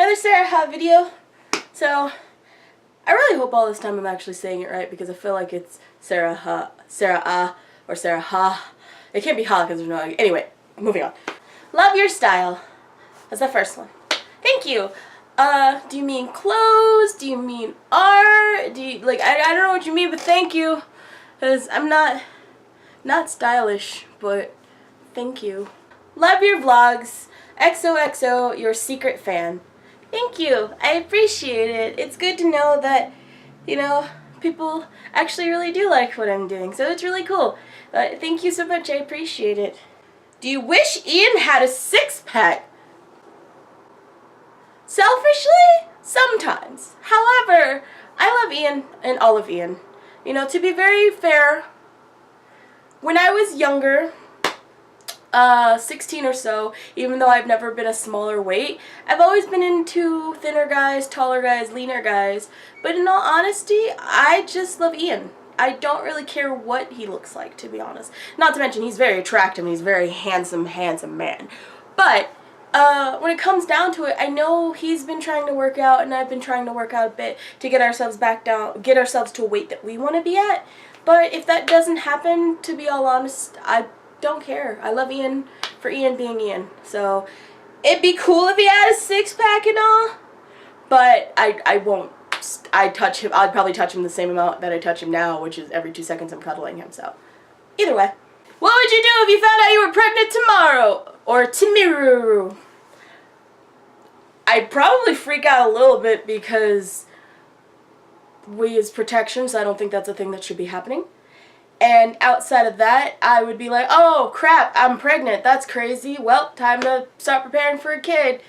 another Sarahah video. So, I really hope all this time I'm actually saying it right because I feel like it's Sarahah, or Sarahah. It can't be ha because there's no. Anyway, moving on. Love your style. That's the first one. Thank you. Do you mean clothes? Do you mean art? Do you, like, I don't know what you mean, but thank you. Because I'm not stylish, but thank you. Love your vlogs. XOXO, your secret fan. Thank you. I appreciate it. It's good to know that, you know, people actually really do like what I'm doing. So it's really cool. Thank you so much. I appreciate it. Do you wish Ian had a six-pack? Selfishly? Sometimes. However, I love Ian and all of Ian. You know, to be very fair, when I was younger, 16 or so, even though I've never been a smaller weight, I've always been into thinner guys, taller guys, leaner guys. But in all honesty, I just love Ian. I don't really care what he looks like, to be honest. Not to mention, he's very attractive and he's a very handsome man. But when it comes down to it, I know he's been trying to work out and I've been trying to work out a bit to get ourselves back down, get ourselves to a weight that we want to be at. But if that doesn't happen, to be all honest, I don't care. I love Ian for Ian being Ian. So it'd be cool if he had a six-pack and all, but I won't. I'd probably touch him the same amount that I touch him now, which is every 2 seconds I'm cuddling him. So either way. What would you do if you found out you were pregnant tomorrow? Or tomorrow? I'd probably freak out a little bit because we use protection, so I don't think that's a thing that should be happening. And outside of that, I would be like, oh crap, I'm pregnant, that's crazy. Well, time to start preparing for a kid.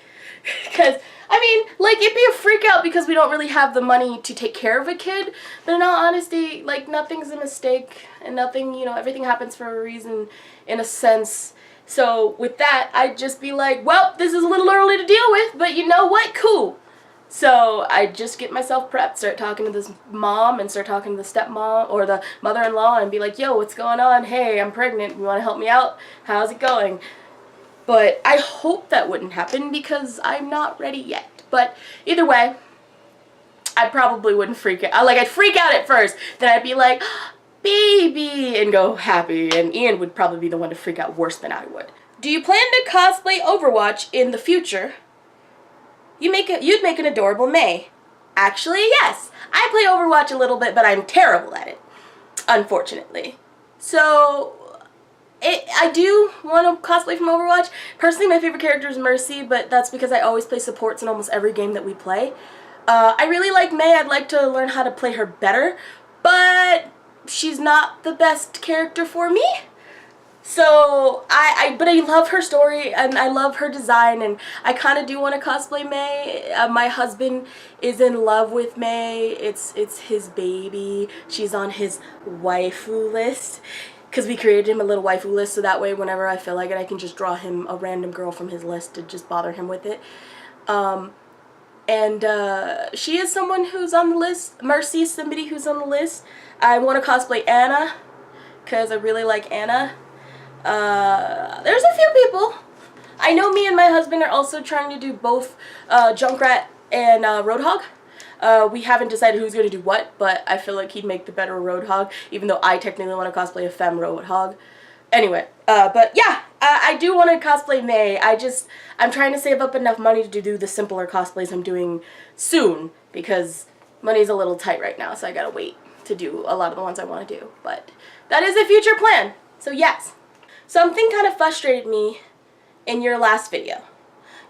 Because, I mean, like, it'd be a freak out because we don't really have the money to take care of a kid. But in all honesty, like, nothing's a mistake and nothing, you know, everything happens for a reason in a sense. So with that, I'd just be like, well, this is a little early to deal with, but you know what? Cool. So I just get myself prepped, start talking to this mom and start talking to the stepmom or the mother-in-law and be like, yo, what's going on? Hey, I'm pregnant. You want to help me out? How's it going? But I hope that wouldn't happen because I'm not ready yet. But either way, I probably wouldn't freak out. Like, I'd freak out at first. Then I'd be like, baby, and go happy. And Ian would probably be the one to freak out worse than I would. Do you plan to cosplay Overwatch in the future? You'd make an adorable May. Actually, yes. I play Overwatch a little bit, but I'm terrible at it, unfortunately. So, I do want to cosplay from Overwatch. Personally, my favorite character is Mercy, but that's because I always play supports in almost every game that we play. I really like May. I'd like to learn how to play her better, but she's not the best character for me. So, but I love her story, and I love her design, and I kind of do want to cosplay May. My husband is in love with May. It's his baby. She's on his waifu list, because we created him a little waifu list, so that way whenever I feel like it, I can just draw him a random girl from his list to just bother him with it. She is someone who's on the list. Mercy is somebody who's on the list. I want to cosplay Anna, because I really like Anna. There's a few people. I know me and my husband are also trying to do both Junkrat and Roadhog. We haven't decided who's going to do what, but I feel like he'd make the better Roadhog, even though I technically want to cosplay a femme Roadhog. Anyway, but yeah, I do want to cosplay May. I'm trying to save up enough money to do the simpler cosplays I'm doing soon, because money's a little tight right now, so I gotta wait to do a lot of the ones I want to do. But that is a future plan, so yes. Something kind of frustrated me in your last video.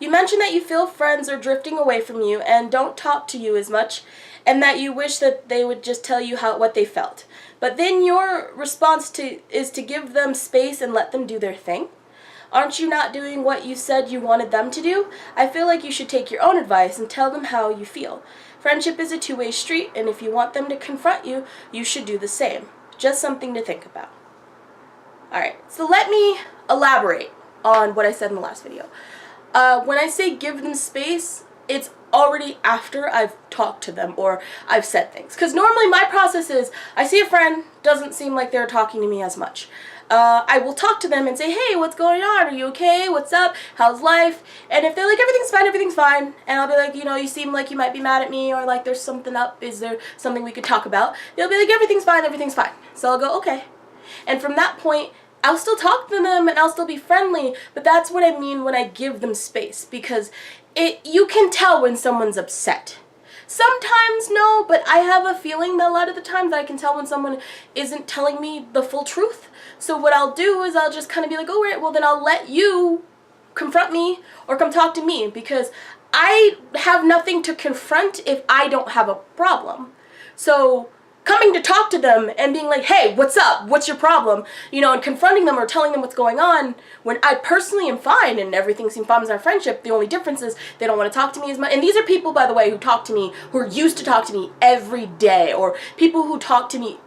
You mentioned that you feel friends are drifting away from you and don't talk to you as much, and that you wish that they would just tell you what they felt. But then your response is to give them space and let them do their thing. Aren't you not doing what you said you wanted them to do? I feel like you should take your own advice and tell them how you feel. Friendship is a two-way street, and if you want them to confront you, you should do the same. Just something to think about. Alright, so let me elaborate on what I said in the last video. When I say give them space, it's already after I've talked to them or I've said things. Because normally my process is, I see a friend, doesn't seem like they're talking to me as much. I will talk to them and say, hey, what's going on? Are you okay? What's up? How's life? And if they're like, everything's fine. And I'll be like, you know, you seem like you might be mad at me, or like there's something up. Is there something we could talk about? They'll be like, everything's fine. So I'll go, okay. And from that point, I'll still talk to them and I'll still be friendly, but that's what I mean when I give them space, because you can tell when someone's upset. Sometimes no, but I have a feeling that a lot of the times I can tell when someone isn't telling me the full truth. So what I'll do is I'll just kind of be like, oh, right, well then I'll let you confront me or come talk to me, because I have nothing to confront if I don't have a problem. So coming to talk to them and being like, hey, what's up? What's your problem? You know, and confronting them or telling them what's going on when I personally am fine and everything seems fine in our friendship. The only difference is they don't want to talk to me as much. And these are people, by the way, who talk to me, who are used to talk to me every day, or people who talk to me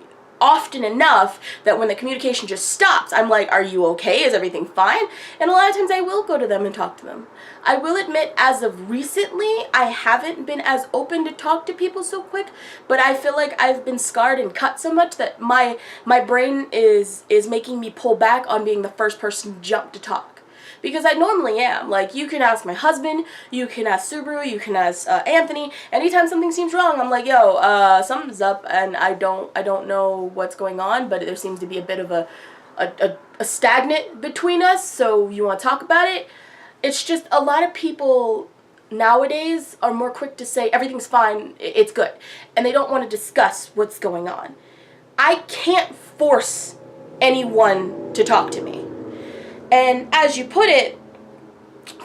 often enough that when the communication just stops, I'm like, are you okay? Is everything fine? And a lot of times I will go to them and talk to them. I will admit, as of recently, I haven't been as open to talk to people so quick, but I feel like I've been scarred and cut so much that my brain is making me pull back on being the first person to jump to talk. Because I normally am. Like, you can ask my husband, you can ask Subaru, you can ask Anthony. Anytime something seems wrong, I'm like, yo, something's up, and I don't know what's going on, but there seems to be a bit of a stagnant between us, so you want to talk about it? It's just a lot of people nowadays are more quick to say, everything's fine, it's good, and they don't want to discuss what's going on. I can't force anyone to talk to me. And as you put it,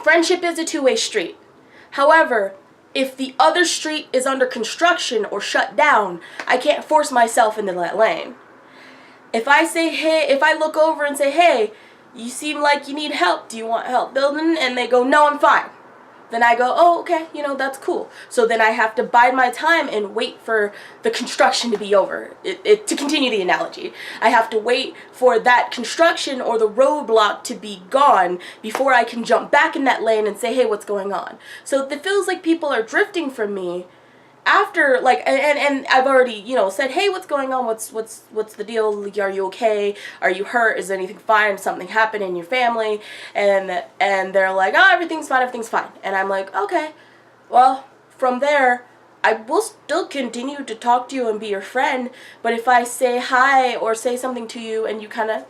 friendship is a two-way street. However, if the other street is under construction or shut down, I can't force myself into that lane. If I say, hey, if I look over and say, hey, you seem like you need help, do you want help building? And they go, no, I'm fine. Then I go, oh, okay, you know, that's cool. So then I have to bide my time and wait for the construction to be over. To continue the analogy, I have to wait for that construction or the roadblock to be gone before I can jump back in that lane and say, hey, what's going on? So it feels like people are drifting from me after, like, and I've already, you know, said, hey, what's going on? What's the deal? Like, are you okay? Are you hurt? Is anything fine? Something happened in your family? And they're like, oh, everything's fine. And I'm like, okay, well, from there, I will still continue to talk to you and be your friend, but if I say hi or say something to you and you kind of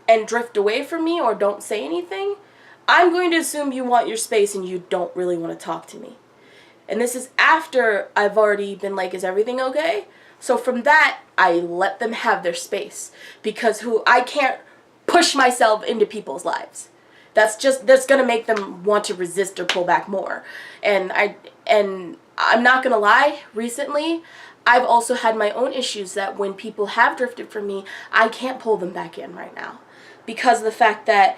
and drift away from me or don't say anything, I'm going to assume you want your space and you don't really want to talk to me. And this is after I've already been like, is everything okay? So from that, I let them have their space, because I can't push myself into people's lives. That's going to make them want to resist or pull back more. And I'm not going to lie, recently, I've also had my own issues that when people have drifted from me, I can't pull them back in right now. Because of the fact that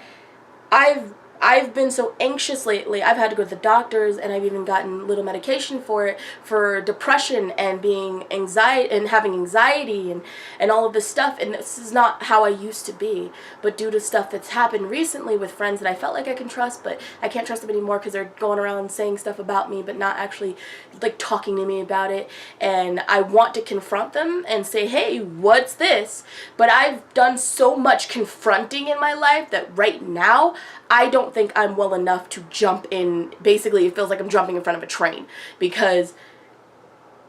I've been so anxious lately. I've had to go to the doctors, and I've even gotten little medication for it, for depression and being anxiety and having anxiety and all of this stuff. And this is not how I used to be, but due to stuff that's happened recently with friends that I felt like I can trust, but I can't trust them anymore because they're going around saying stuff about me, but not actually like talking to me about it. And I want to confront them and say, hey, what's this? But I've done so much confronting in my life that right now I don't think I'm well enough to jump in. Basically, it feels like I'm jumping in front of a train, because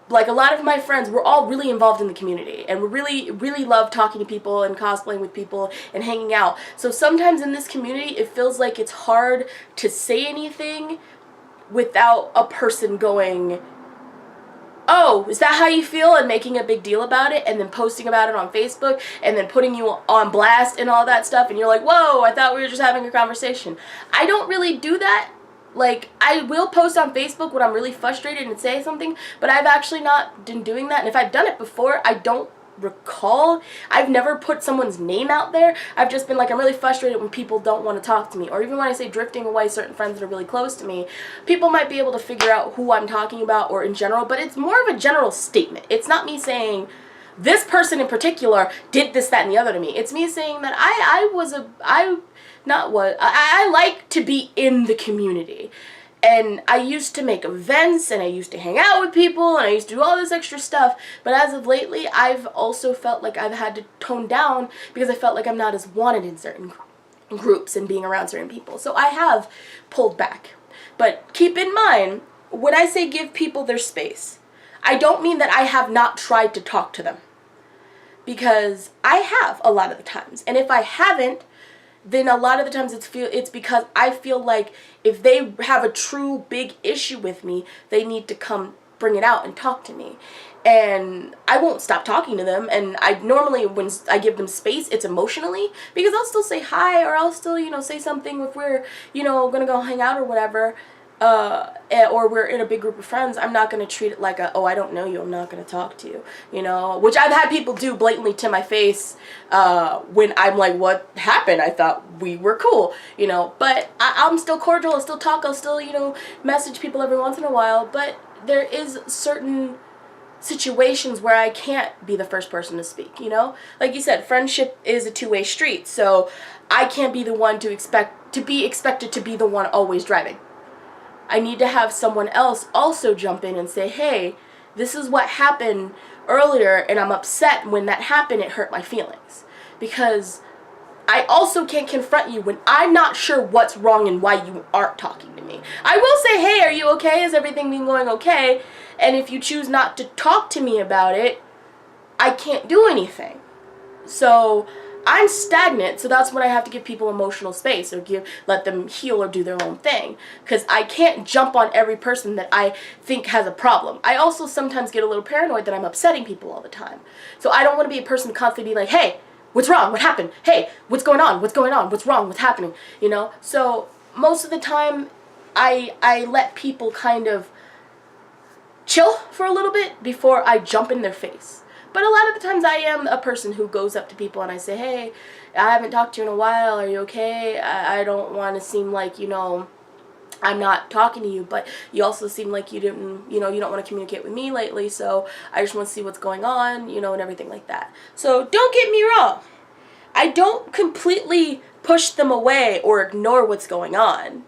like a lot of my friends, we're all really involved in the community, and we really love talking to people and cosplaying with people and hanging out. So sometimes in this community, it feels like it's hard to say anything without a person going, oh, is that how you feel? And making a big deal about it, and then posting about it on Facebook, and then putting you on blast and all that stuff, and you're like, whoa, I thought we were just having a conversation. I don't really do that. Like, I will post on Facebook when I'm really frustrated and say something, but I've actually not been doing that, and if I've done it before, I don't recall. I've never put someone's name out there. I've just been like, I'm really frustrated when people don't want to talk to me, or even when I say drifting away, certain friends that are really close to me, people might be able to figure out who I'm talking about or in general, but it's more of a general statement. It's not me saying this person in particular did this, that, and the other to me. It's me saying that I like to be in the community. And I used to make events, and I used to hang out with people, and I used to do all this extra stuff. But as of lately, I've also felt like I've had to tone down because I felt like I'm not as wanted in certain groups and being around certain people. So I have pulled back. But keep in mind, when I say give people their space, I don't mean that I have not tried to talk to them. Because I have a lot of the times. And if I haven't, then a lot of the times it's because I feel like if they have a true big issue with me, they need to come bring it out and talk to me. And I won't stop talking to them. And I normally, when I give them space, it's emotionally, because I'll still say hi, or I'll still, say something if we're, gonna go hang out or whatever, or we're in a big group of friends. I'm not gonna treat it like I don't know you, I'm not gonna talk to you, which I've had people do blatantly to my face, when I'm like, what happened? I thought we were cool, but I'm still cordial, I'll still talk, I'll still, message people every once in a while, but there is certain situations where I can't be the first person to speak, Like you said, friendship is a two-way street, so I can't be the one to be expected to be the one always driving. I need to have someone else also jump in and say, hey, this is what happened earlier, and I'm upset when that happened, it hurt my feelings. Because I also can't confront you when I'm not sure what's wrong and why you aren't talking to me. I will say, hey, are you okay? Is everything been going okay? And if you choose not to talk to me about it, I can't do anything. So I'm stagnant, so that's when I have to give people emotional space, or let them heal or do their own thing, because I can't jump on every person that I think has a problem. I also sometimes get a little paranoid that I'm upsetting people all the time. So I don't want to be a person to constantly be like, hey, what's wrong? What happened? Hey, what's going on? What's going on? What's wrong? What's happening? So most of the time I let people kind of chill for a little bit before I jump in their face. But a lot of the times I am a person who goes up to people and I say, hey, I haven't talked to you in a while, are you okay? I don't want to seem like, I'm not talking to you, but you also seem like you didn't, you don't want to communicate with me lately, so I just want to see what's going on, and everything like that. So don't get me wrong. I don't completely push them away or ignore what's going on.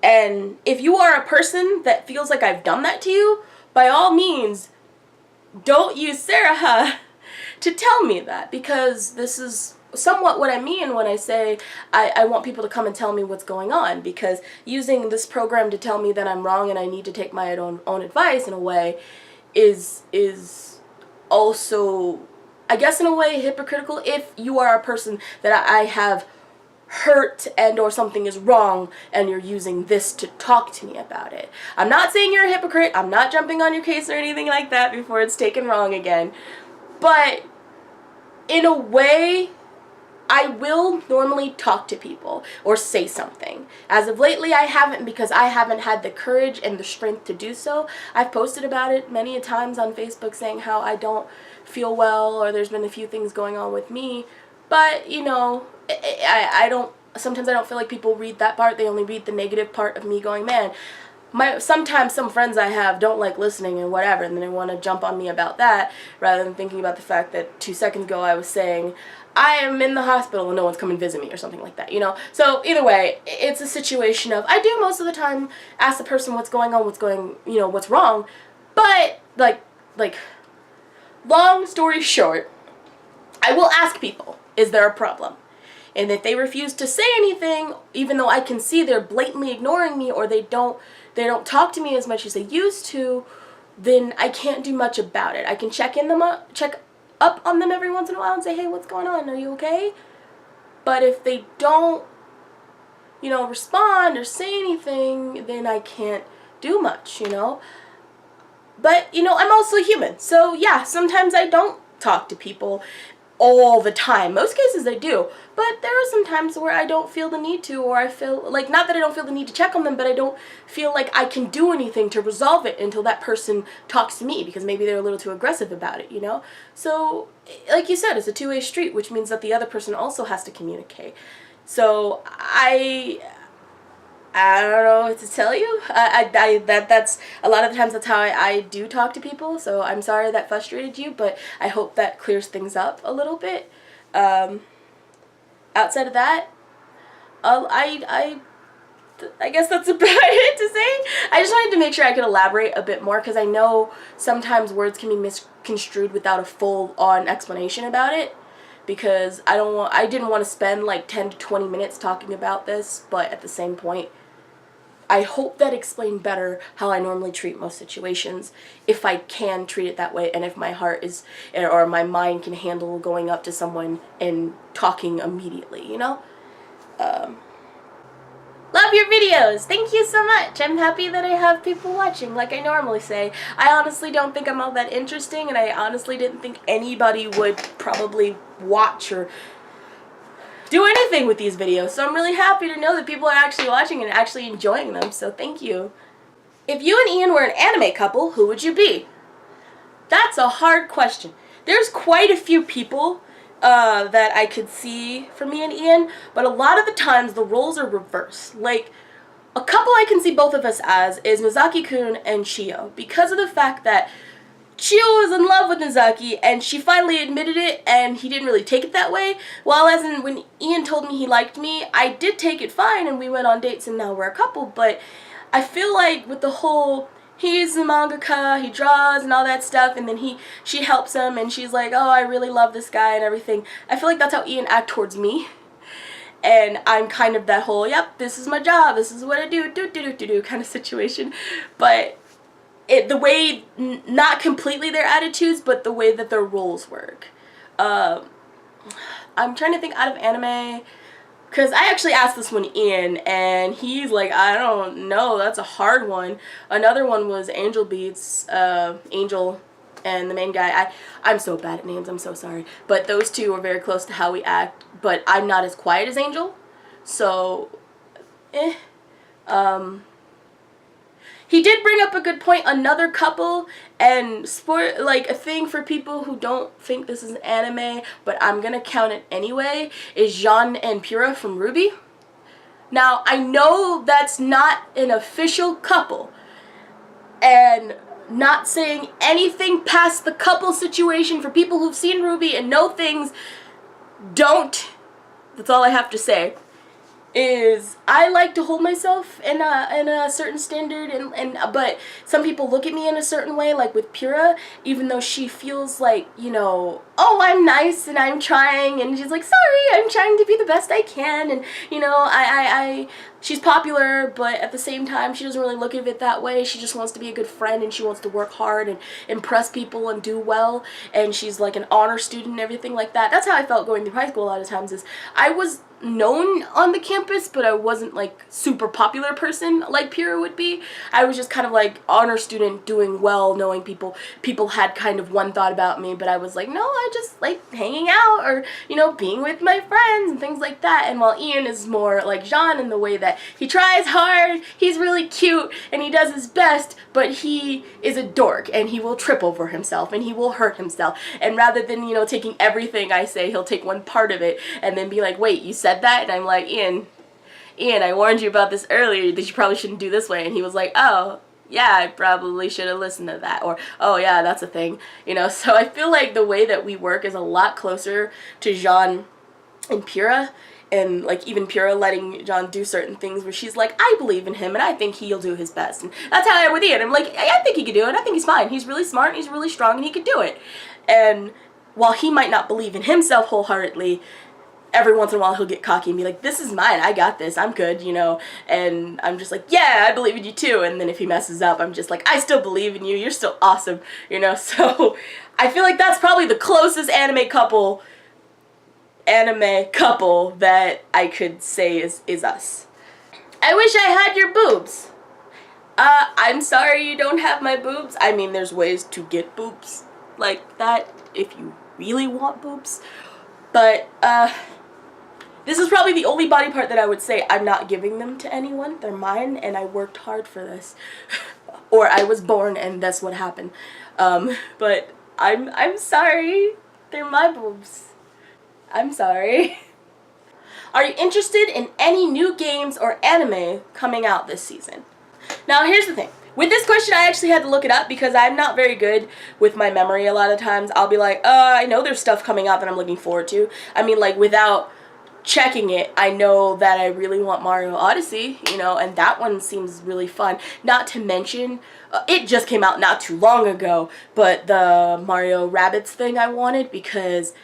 And if you are a person that feels like I've done that to you, by all means, don't use Sarahah to tell me that, because this is somewhat what I mean when I say I want people to come and tell me what's going on, because using this program to tell me that I'm wrong and I need to take my own advice in a way is also, I guess in a way, hypocritical if you are a person that I have hurt and or something is wrong and you're using this to talk to me about it. I'm not saying you're a hypocrite, I'm not jumping on your case or anything like that before it's taken wrong again, but in a way I will normally talk to people or say something. As of lately I haven't, because I haven't had the courage and the strength to do so. I've posted about it many a times on Facebook saying how I don't feel well, or there's been a few things going on with me, but I don't, sometimes I don't feel like people read that part. They only read the negative part of me going, man, sometimes some friends I have don't like listening and whatever, and then they want to jump on me about that, rather than thinking about the fact that 2 seconds ago I was saying, I am in the hospital and no one's come and visit me, or something like that, So either way, it's a situation of, I do most of the time ask the person what's going on, what's wrong, but, like, long story short, I will ask people, is there a problem? And if they refuse to say anything, even though I can see they're blatantly ignoring me, or they don't talk to me as much as they used to, then I can't do much about it. I can check up on them every once in a while and say, hey, what's going on? Are you okay? But if they don't, respond or say anything, then I can't do much, But, I'm also human. So, yeah, sometimes I don't talk to people all the time. Most cases I do, but there are some times where I don't feel the need to, or I feel like, not that I don't feel the need to check on them, but I don't feel like I can do anything to resolve it until that person talks to me, because maybe they're a little too aggressive about it, So, like you said, it's a two-way street, which means that the other person also has to communicate. So, I don't know what to tell you. That's a lot of the times that's how I do talk to people. So I'm sorry that frustrated you, but I hope that clears things up a little bit. Outside of that, I I guess that's about it to say. I just wanted to make sure I could elaborate a bit more, because I know sometimes words can be misconstrued without a full-on explanation about it, because I didn't want to spend like 10 to 20 minutes talking about this, but at the same point, I hope that explained better how I normally treat most situations, if I can treat it that way, and if my heart is, or my mind can handle going up to someone and talking immediately, you know? Love your videos! Thank you so much! I'm happy that I have people watching, like I normally say. I honestly don't think I'm all that interesting, and I honestly didn't think anybody would probably watch or do anything with these videos, so I'm really happy to know that people are actually watching and actually enjoying them, so thank you. If you and Ian were an anime couple, who would you be? That's a hard question. There's quite a few people that I could see for me and Ian, but a lot of the times the roles are reversed. Like, a couple I can see both of us as is Mizaki-kun and Chio, because of the fact that Chio was in love with Mizaki, and she finally admitted it, and he didn't really take it that way. While as in when Ian told me he liked me, I did take it fine, and we went on dates, and now we're a couple. But I feel like with the whole, he's a mangaka, he draws and all that stuff, and then she helps him, and she's like, oh, I really love this guy and everything. I feel like that's how Ian acts towards me. And I'm kind of that whole, yep, this is my job, this is what I do kind of situation. But the way, not completely their attitudes, but the way that their roles work. I'm trying to think out of anime, because I actually asked this one Ian, and he's like, I don't know, that's a hard one. Another one was Angel Beats, Angel and the main guy. I'm so bad at names, I'm so sorry. But those two are very close to how we act, but I'm not as quiet as Angel, so, He did bring up a good point. Another couple, and like a thing for people who don't think this is an anime, but I'm gonna count it anyway, is Jean and Pura from Ruby. Now, I know that's not an official couple, and not saying anything past the couple situation for people who've seen Ruby and know things, don't. That's all I have to say. Is I like to hold myself in a certain standard, but some people look at me in a certain way, like with Pura, even though she feels like, you know, oh, I'm nice and I'm trying, and she's like, sorry, I'm trying to be the best I can, and, you know, she's popular, but at the same time, she doesn't really look at it that way. She just wants to be a good friend, and she wants to work hard and impress people and do well, and she's like an honor student and everything like that. That's how I felt going through high school a lot of times, is I was known on the campus, but I wasn't like super popular person like Pura would be. I was just kind of like honor student doing well, knowing people had kind of one thought about me, but I was like, no, I just like hanging out, or, you know, being with my friends and things like that. And while Ian is more like Jean in the way that he tries hard, he's really cute, and he does his best, but he is a dork, and he will trip over himself, and he will hurt himself, and rather than, you know, taking everything I say, he'll take one part of it and then be like, wait, you said that? And I'm like, Ian, I warned you about this earlier, that you probably shouldn't do this way. And he was like, oh, yeah, I probably should have listened to that, or, oh yeah, that's a thing, you know. So I feel like the way that we work is a lot closer to Jean and Pura, and like even Pura letting Jean do certain things where she's like, I believe in him and I think he'll do his best. And that's how I am with Ian. I'm like, I think he could do it, I think he's fine, he's really smart, he's really strong, and he could do it. And while he might not believe in himself wholeheartedly, every once in a while he'll get cocky and be like, this is mine, I got this, I'm good, you know. And I'm just like, yeah, I believe in you too. And then if he messes up, I'm just like, I still believe in you, you're still awesome, you know. So I feel like that's probably the closest anime couple that I could say is us. I wish I had your boobs. I'm sorry you don't have my boobs. I mean, there's ways to get boobs like that if you really want boobs. But, this is probably the only body part that I would say I'm not giving them to anyone. They're mine, and I worked hard for this. Or I was born, and that's what happened. But I'm sorry. They're my boobs. I'm sorry. Are you interested in any new games or anime coming out this season? Now, here's the thing. With this question, I actually had to look it up because I'm not very good with my memory a lot of times. I'll be like, I know there's stuff coming out that I'm looking forward to. I mean, like, without checking it, I know that I really want Mario Odyssey, you know, and that one seems really fun. Not to mention, it just came out not too long ago, but the Mario Rabbids thing I wanted, because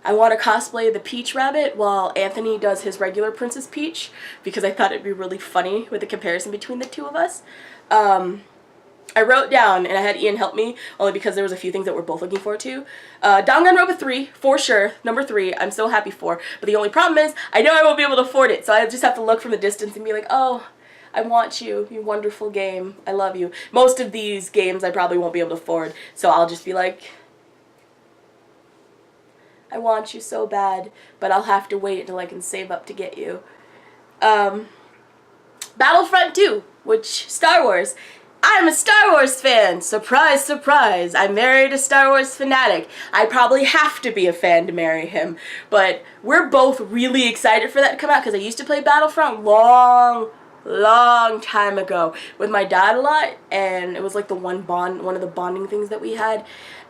I want to cosplay the Peach Rabbit while Anthony does his regular Princess Peach, because I thought it'd be really funny with the comparison between the two of us. I wrote down, and I had Ian help me, only because there was a few things that we're both looking forward to. Danganronpa 3, for sure. Number 3, I'm so happy for. But the only problem is, I know I won't be able to afford it, so I just have to look from the distance and be like, oh, I want you, you wonderful game. I love you. Most of these games I probably won't be able to afford, so I'll just be like, I want you so bad, but I'll have to wait until I can save up to get you. Battlefront 2, which, Star Wars. I'm a Star Wars fan! Surprise, surprise! I married a Star Wars fanatic. I probably have to be a fan to marry him. But we're both really excited for that to come out, because I used to play Battlefront long time ago with my dad a lot, and it was like one of the bonding things that we had,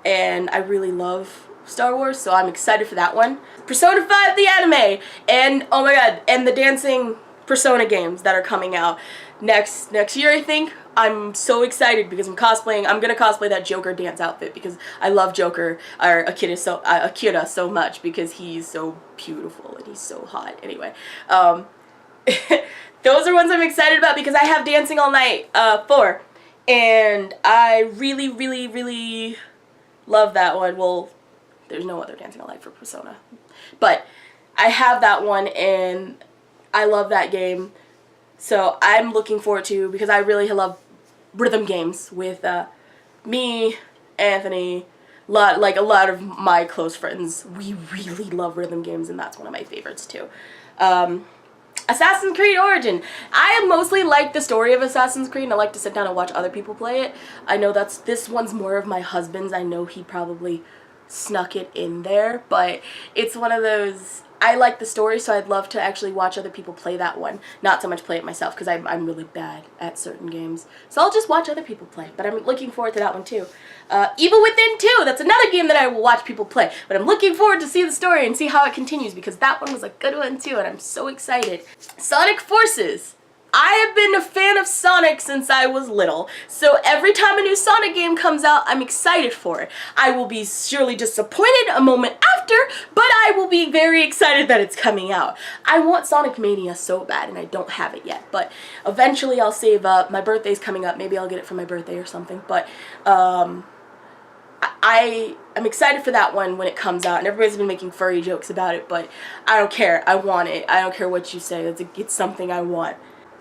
and I really love Star Wars, so I'm excited for that one. Persona 5 the anime, and oh my god, and the dancing Persona games that are coming out next year, I think. I'm so excited because I'm gonna cosplay that Joker dance outfit, because I love Joker, or Akira so much, because he's so beautiful and he's so hot. Anyway, those are ones I'm excited about because I have Dancing All Night 4, and I really love that one. Well, there's no other Dancing All Night for Persona, but I have that one and I love that game. So I'm looking forward to, because I really love rhythm games with me, Anthony, a lot of my close friends. We really love rhythm games, and that's one of my favorites too. Assassin's Creed Origin. I mostly like the story of Assassin's Creed, and I like to sit down and watch other people play it. I know this one's more of my husband's. I know he probably snuck it in there, but it's one of those, I like the story, so I'd love to actually watch other people play that one, not so much play it myself, because I'm really bad at certain games. So I'll just watch other people play, but I'm looking forward to that one too. Evil Within 2, that's another game that I will watch people play, but I'm looking forward to see the story and see how it continues, because that one was a good one too, and I'm so excited. Sonic Forces. I have been a fan of Sonic since I was little, so every time a new Sonic game comes out, I'm excited for it. I will be surely disappointed a moment after, but I will be very excited that it's coming out. I want Sonic Mania so bad, and I don't have it yet, but eventually I'll save up. My birthday's coming up. Maybe I'll get it for my birthday or something, but I'm excited for that one when it comes out, and everybody's been making furry jokes about it, but I don't care. I want it. I don't care what you say. It's something I want.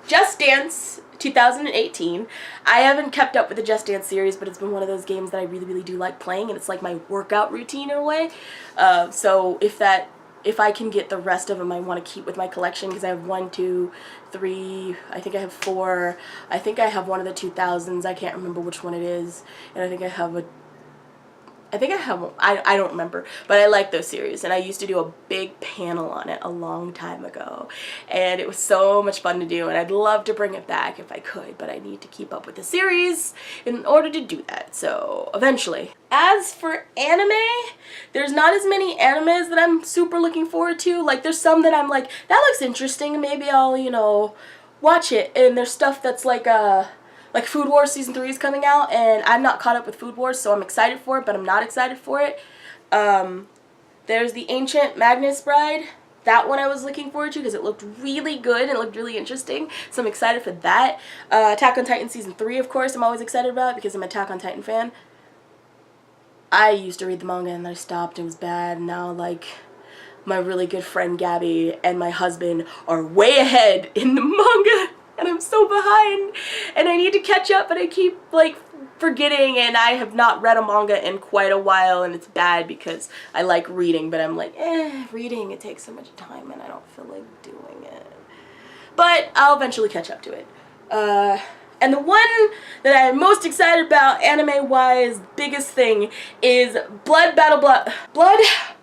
Just Dance 2018. I haven't kept up with the Just Dance series, but it's been one of those games that I really do like playing, and it's like my workout routine in a way. So if I can get the rest of them, I want to keep with my collection, because I have 1, 2, 3, I think I have 4. I think I have one of the 2000s. I can't remember which one it is, and I think I have I don't remember, but I like those series, and I used to do a big panel on it a long time ago, and it was so much fun to do, and I'd love to bring it back if I could, but I need to keep up with the series in order to do that, so eventually. As for anime, there's not as many animes that I'm super looking forward to. Like, there's some that I'm like, that looks interesting, and maybe I'll, you know, watch it, and there's stuff that's like Food Wars Season 3 is coming out, and I'm not caught up with Food Wars, so I'm excited for it, but I'm not excited for it. There's the Ancient Magnus Bride. That one I was looking forward to because it looked really good and it looked really interesting, so I'm excited for that. Attack on Titan Season 3, of course, I'm always excited about because I'm an Attack on Titan fan. I used to read the manga and then I stopped. It was bad, and now, like, my really good friend Gabby and my husband are way ahead in the manga, and I'm so behind, and I need to catch up, but I keep, like, forgetting, and I have not read a manga in quite a while, and it's bad because I like reading, but I'm like, reading, it takes so much time, and I don't feel like doing it. But I'll eventually catch up to it. And the one that I'm most excited about, anime-wise, biggest thing, is Blood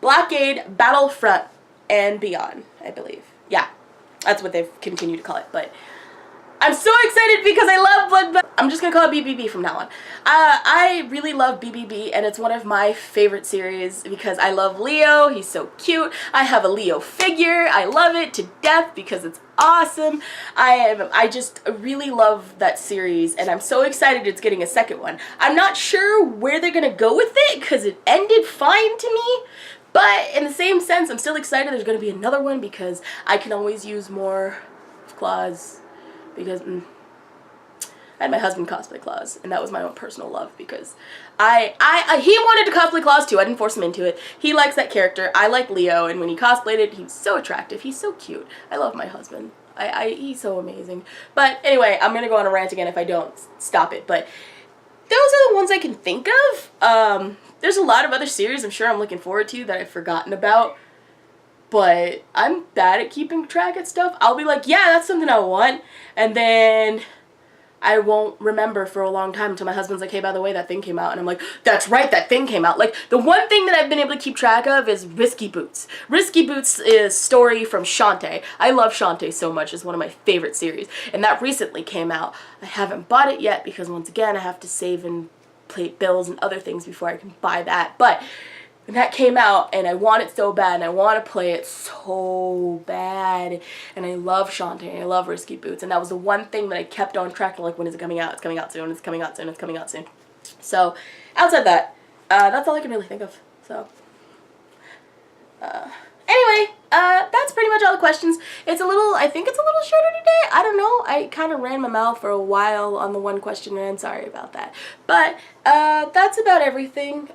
Blockade Battlefront and Beyond, I believe. Yeah, that's what they've continued to call it, but I'm so excited because I love Blood. I'm just gonna call it BBB from now on. I really love BBB, and it's one of my favorite series because I love Leo. He's so cute. I have a Leo figure. I love it to death because it's awesome. I just really love that series, and I'm so excited it's getting a second one. I'm not sure where they're gonna go with it because it ended fine to me. But in the same sense, I'm still excited there's going to be another one because I can always use more claws because I had my husband cosplay Claus, and that was my own personal love because he wanted to cosplay Claus too. I didn't force him into it. He likes that character. I like Leo, and when he cosplayed it, he was so attractive. He's so cute. I love my husband. He's so amazing. But anyway, I'm going to go on a rant again if I don't stop it. But those are the ones I can think of. There's a lot of other series I'm sure I'm looking forward to that I've forgotten about, but I'm bad at keeping track of stuff. I'll be like, yeah, that's something I want, and then I won't remember for a long time until my husband's like, hey, by the way, that thing came out, and I'm like, that's right, that thing came out. Like, the one thing that I've been able to keep track of is Risky Boots. Risky Boots is a story from Shantae. I love Shantae so much. It's one of my favorite series, and that recently came out. I haven't bought it yet because, once again, I have to save and pay bills and other things before I can buy that. But when that came out, and I want it so bad, and I want to play it so bad, and I love Shantae, and I love Risky Boots, and that was the one thing that I kept on track of, like, when is it coming out? It's coming out soon, it's coming out soon, it's coming out soon. So, outside that, that's all I can really think of. So, anyway, that's pretty much all the questions. I think it's a little shorter today. I don't know. I kind of ran my mouth for a while on the one question, and I'm sorry about that. But, that's about everything.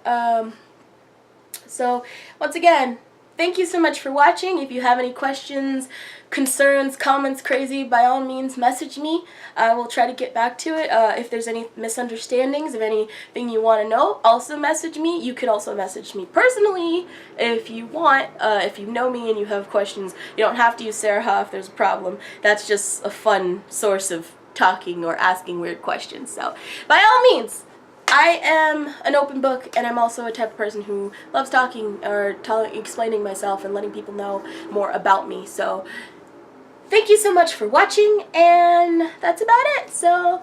So, once again, thank you so much for watching. If you have any questions, concerns, comments, crazy, by all means, message me. I will try to get back to it. If there's any misunderstandings, if anything you want to know, also message me. You could also message me personally if you want. If you know me and you have questions, you don't have to use Sarahah if there's a problem. That's just a fun source of talking or asking weird questions. So, by all means, I am an open book, and I'm also a type of person who loves talking or explaining myself and letting people know more about me. So, thank you so much for watching, and that's about it. So,